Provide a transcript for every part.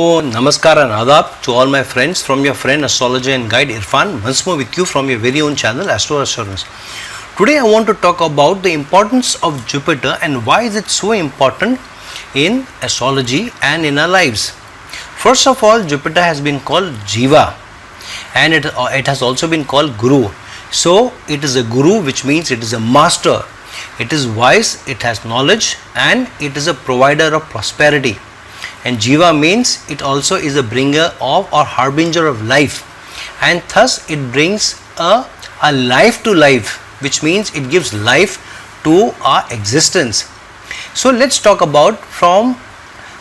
Namaskar and Adab to all my friends from your friend astrologer and guide Irfan, once more with you from your very own channel Astro Assurance. Today I want to talk about the importance of Jupiter and why is it so important in astrology and in our lives. First of all, Jupiter has been called Jiva and it has also been called Guru. So it is a Guru, which means it is a master. It is wise, it has knowledge, and it is a provider of prosperity. And Jiva means it also is a bringer of or harbinger of life, and thus it brings a life to life, which means it gives life to our existence. So let's talk about from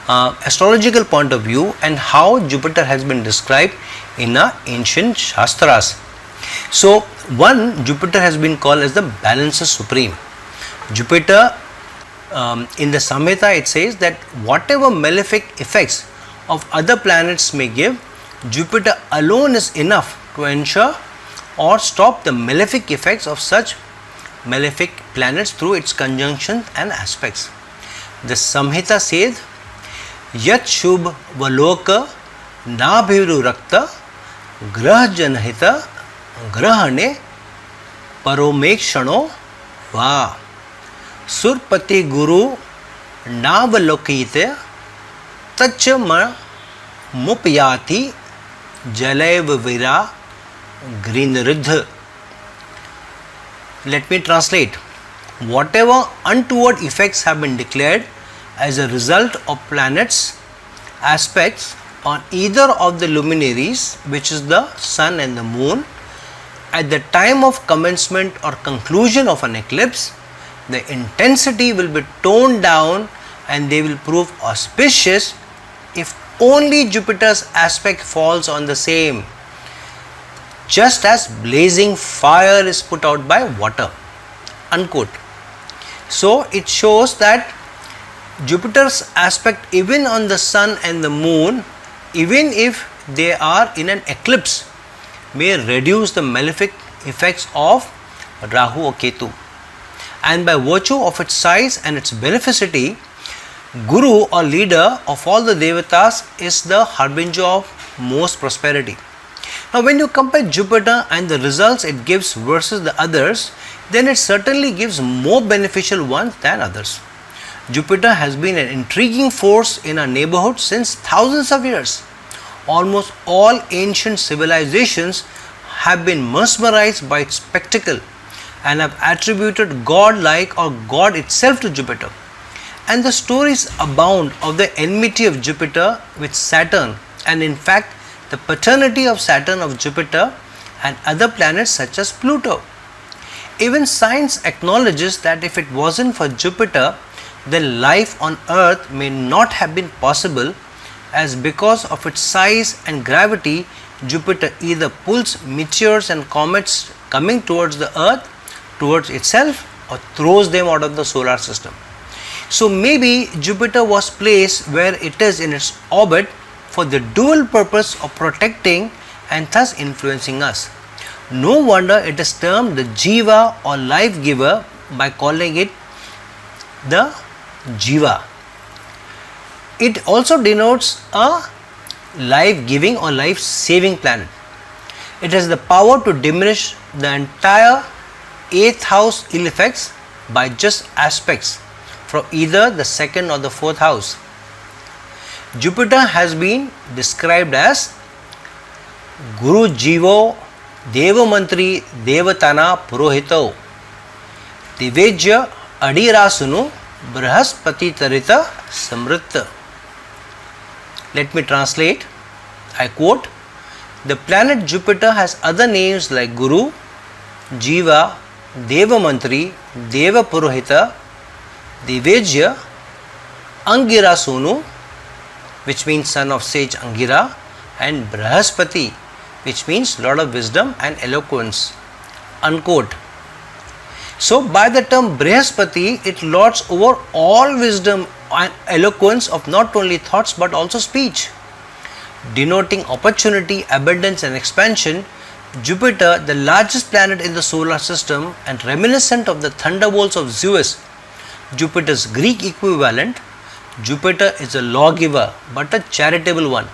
astrological point of view and how Jupiter has been described in our ancient Shastras. So one, Jupiter has been called as the balancer supreme. Jupiter, in the Samhita it says that whatever malefic effects of other planets may give, Jupiter alone is enough to ensure or stop the malefic effects of such malefic planets through its conjunctions and aspects. The Samhita says, Yat Shubh Valoka Nabhiru Rakta Grah Janhita Grahane Paromekshano Va Surpati Guru Navalokite Tachama Mupyati Jalev Vira Greenridh. Let me translate. Whatever untoward effects have been declared as a result of planets' aspects on either of the luminaries, which is the sun and the moon, at the time of commencement or conclusion of an eclipse, the intensity will be toned down and they will prove auspicious if only Jupiter's aspect falls on the same, just as blazing fire is put out by water. Unquote. So it shows that Jupiter's aspect even on the sun and the moon, even if they are in an eclipse, may reduce the malefic effects of Rahu or Ketu. And by virtue of its size and its beneficity, Guru or leader of all the Devatas is the harbinger of most prosperity. Now when you compare Jupiter and the results it gives versus the others, then it certainly gives more beneficial ones than others. Jupiter has been an intriguing force in our neighborhood since thousands of years. Almost all ancient civilizations have been mesmerized by its spectacle and have attributed God-like or God itself to Jupiter. And the stories abound of the enmity of Jupiter with Saturn, and in fact the paternity of Saturn of Jupiter and other planets such as Pluto. Even science acknowledges that if it wasn't for Jupiter, then life on Earth may not have been possible, as because of its size and gravity, Jupiter either pulls meteors and comets coming towards the Earth, towards itself, or throws them out of the solar system. So maybe Jupiter was placed where it is in its orbit for the dual purpose of protecting and thus influencing us. No wonder it is termed the Jiva or life giver by calling it the Jiva. It also denotes a life giving or life saving planet. It has the power to diminish the entire 8th house ill effects by just aspects from either the 2nd or the 4th house. Jupiter has been described as Guru Jivo Deva Mantri Devatana Purohito Divejya Adirasunu Brahaspati Tarita Samritta. Let me translate. I quote, the planet Jupiter has other names like Guru, Jiva, Deva Mantri, Deva Purohita, Divejya, Angira Sonu, which means son of sage Angira, and Brahaspati, which means Lord of wisdom and eloquence. Unquote. So by the term Brahaspati, it lords over all wisdom and eloquence of not only thoughts but also speech. Denoting opportunity, abundance and expansion, Jupiter, the largest planet in the solar system and reminiscent of the thunderbolts of Zeus, Jupiter's Greek equivalent, Jupiter is a lawgiver but a charitable one.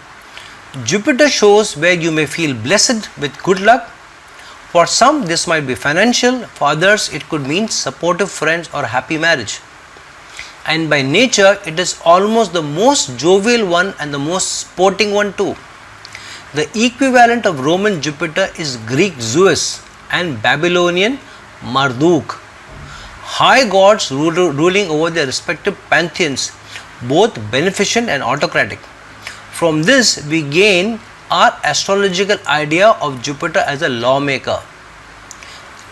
Jupiter shows where you may feel blessed with good luck. For some, this might be financial, for others, it could mean supportive friends or happy marriage. And by nature, it is almost the most jovial one and the most sporting one too. The equivalent of Roman Jupiter is Greek Zeus and Babylonian Marduk, high gods ruling over their respective pantheons, both beneficent and autocratic. From this, we gain our astrological idea of Jupiter as a lawmaker.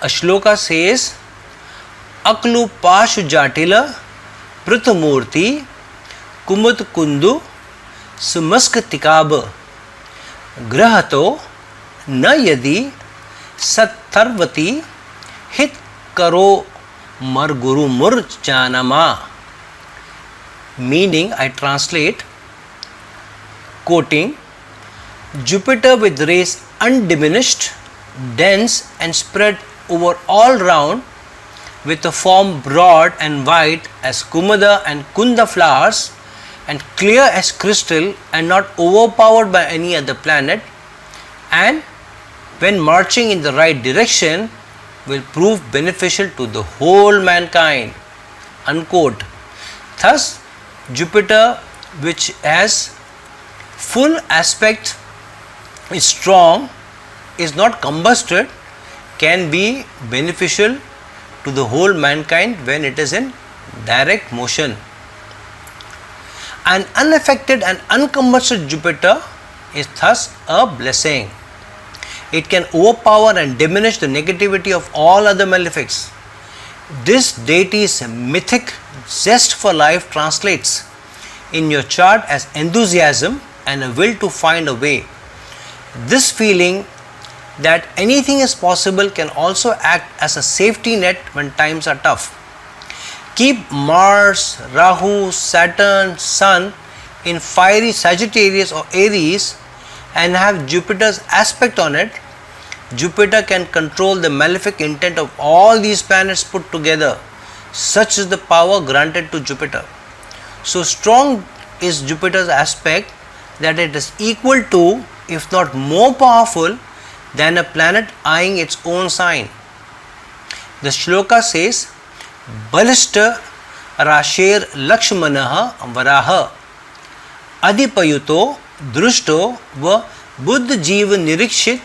A shloka says, Aklu Pashu Jatila Prithamurti Kumut Kundu Sumask Tikab Grahato Na Yadi Sattarvati Hit Karo Marguru Murjanama. Meaning, I translate, quoting, Jupiter with rays undiminished, dense and spread over all round, with a form broad and white as Kumada and Kunda flowers, and clear as crystal and not overpowered by any other planet, and when marching in the right direction will prove beneficial to the whole mankind. Unquote. Thus, Jupiter, which has full aspect, is strong, is not combusted, can be beneficial to the whole mankind when it is in direct motion. An unaffected and uncombusted Jupiter is thus a blessing. It can overpower and diminish the negativity of all other malefics. This deity's mythic zest for life translates in your chart as enthusiasm and a will to find a way. This feeling that anything is possible can also act as a safety net when times are tough. Keep Mars, Rahu, Saturn, Sun in fiery Sagittarius or Aries and have Jupiter's aspect on it. Jupiter can control the malefic intent of all these planets put together. Such is the power granted to Jupiter. So strong is Jupiter's aspect that it is equal to, if not more powerful than a planet eyeing its own sign. The shloka says, Balishta Rashir Lakshmanaha Varaha Adipayuto Drushto Va Buddha Jiva Nirikshit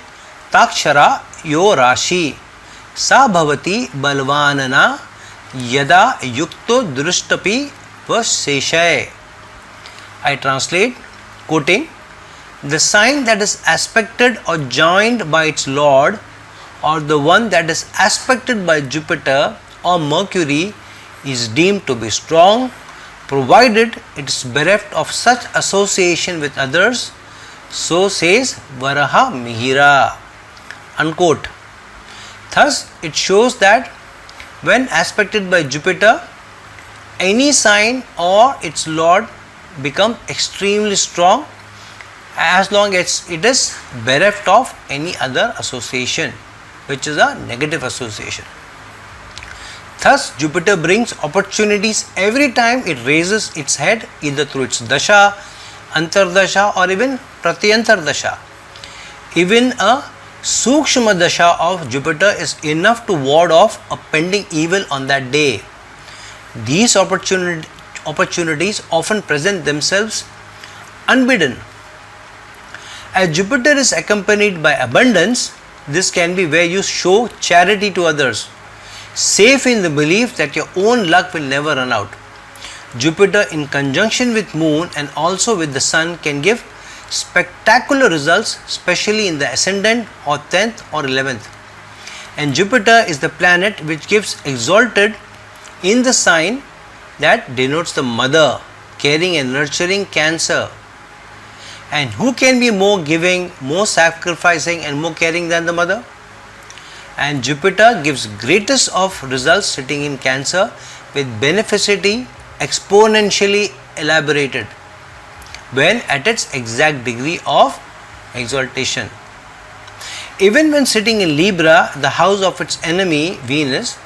Takshara Yo Rashi Sa Bhavati Balvanana Yada Yukto Drushtapi Vaseshay. I translate, quoting, the sign that is aspected or joined by its lord, or the one that is aspected by Jupiter or Mercury, is deemed to be strong, provided it is bereft of such association with others. So says Varaha Mihira. Unquote. Thus, it shows that when aspected by Jupiter, any sign or its lord becomes extremely strong as long as it is bereft of any other association, which is a negative association. Thus, Jupiter brings opportunities every time it raises its head, either through its dasha, antardasha, or even pratyantardasha. Even a sukshma dasha of Jupiter is enough to ward off a pending evil on that day. These opportunities often present themselves unbidden. As Jupiter is accompanied by abundance, this can be where you show charity to others, safe in the belief that your own luck will never run out. Jupiter in conjunction with Moon and also with the Sun can give spectacular results, especially in the ascendant or 10th or 11th. And Jupiter is the planet which gives exalted in the sign that denotes the mother, caring and nurturing Cancer. And who can be more giving, more sacrificing and more caring than the mother? And Jupiter gives greatest of results sitting in Cancer with beneficity exponentially elaborated when at its exact degree of exaltation. Even when sitting in Libra, the house of its enemy Venus,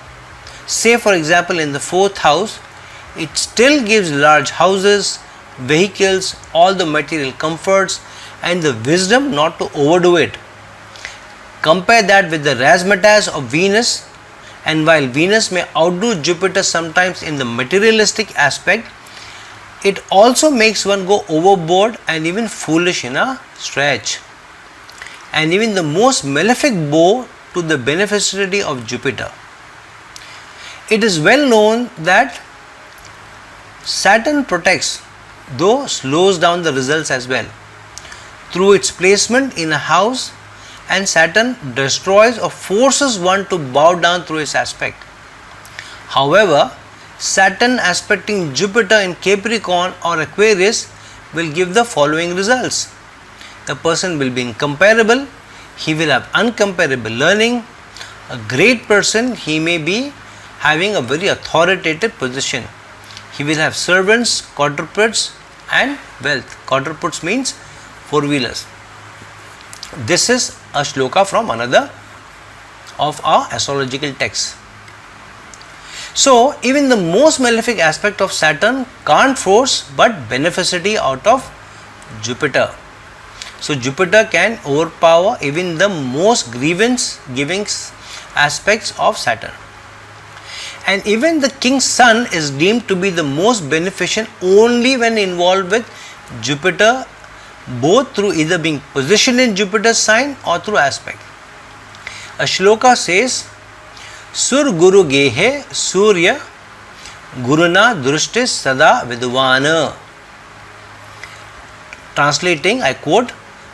say for example in the 4th house, it still gives large houses, vehicles, all the material comforts, and the wisdom not to overdo it. Compare that with the razzmatazz of Venus, and while Venus may outdo Jupiter sometimes in the materialistic aspect, it also makes one go overboard and even foolish in a stretch. And even the most malefic bow to the beneficity of Jupiter. It is well known that Saturn protects, though slows down the results as well, through its placement in a house, and Saturn destroys or forces one to bow down through its aspect. However, Saturn aspecting Jupiter in Capricorn or Aquarius will give the following results. The person will be incomparable, he will have uncomparable learning, a great person, he may be having a very authoritative position. He will have servants, quadrupeds and wealth. Quadrupeds means four-wheelers. This is a shloka from another of our astrological texts. So, even the most malefic aspect of Saturn can't force but beneficity out of Jupiter. So, Jupiter can overpower even the most grievance giving aspects of Saturn. And even the king's son is deemed to be the most beneficent only when involved with Jupiter, both through either being positioned in Jupiter's sign or through aspect. A shloka says, Sur Guru Gehe Surya Guruna Drushtis Sada Vidvana. Translating, I quote,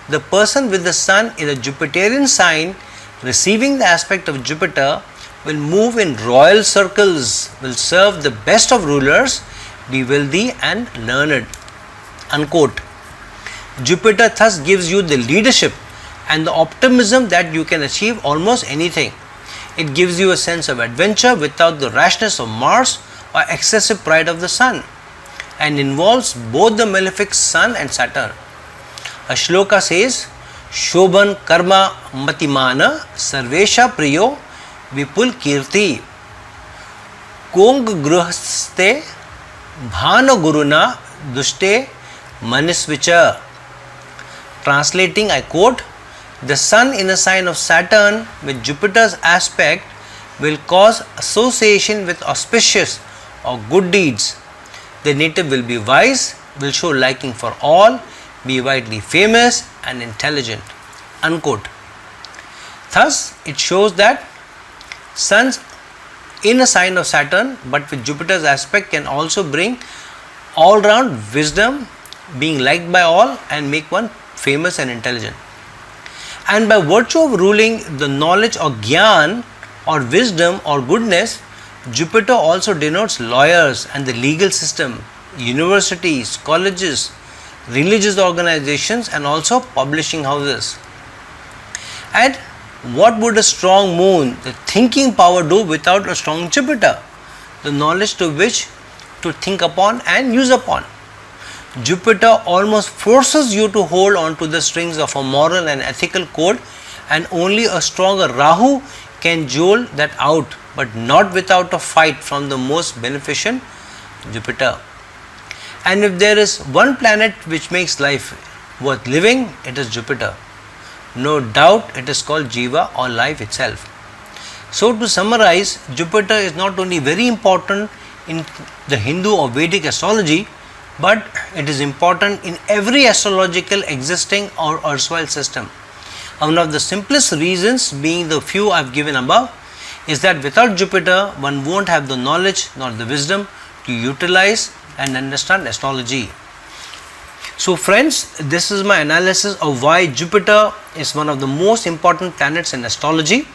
the person with the sun in a Jupiterian sign receiving the aspect of Jupiter will move in royal circles, will serve the best of rulers, be wealthy and learned. Unquote. Jupiter thus gives you the leadership and the optimism that you can achieve almost anything. It gives you a sense of adventure without the rashness of Mars or excessive pride of the Sun, and involves both the malefic Sun and Saturn. A shloka says, Shobhan Karma Matimana Sarvesha Priyo Vipul Kirti Kong Gruhaste Bhana Guruna Dushte Manisvicha. Translating, I quote, the sun in a sign of Saturn with Jupiter's aspect will cause association with auspicious or good deeds. The native will be wise, will show liking for all, be widely famous and intelligent. Unquote. Thus, it shows that suns in a sign of Saturn but with Jupiter's aspect can also bring all round wisdom, being liked by all, and make one famous and intelligent. And by virtue of ruling the knowledge or gyan or wisdom or goodness, Jupiter also denotes lawyers and the legal system, universities, colleges, religious organizations and also publishing houses. And what would a strong moon, the thinking power, do without a strong Jupiter? The knowledge to which to think upon and use upon. Jupiter almost forces you to hold on to the strings of a moral and ethical code, and only a stronger Rahu can jolt that out, but not without a fight from the most beneficent Jupiter. And if there is one planet which makes life worth living, it is Jupiter. No doubt it is called Jiva or life itself. So to summarize, Jupiter is not only very important in the Hindu or Vedic astrology, but it is important in every astrological existing or erstwhile system. One of the simplest reasons, being the few I have given above, is that without Jupiter one won't have the knowledge nor the wisdom to utilize and understand astrology. So friends, this is my analysis of why Jupiter is one of the most important planets in astrology.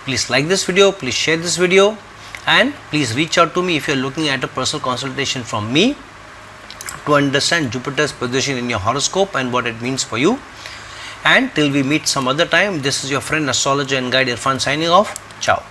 Please like this video, please share this video, and please reach out to me if you are looking at a personal consultation from me to understand Jupiter's position in your horoscope and what it means for you. And till we meet some other time, this is your friend, astrologer and guide Irfan signing off. Ciao.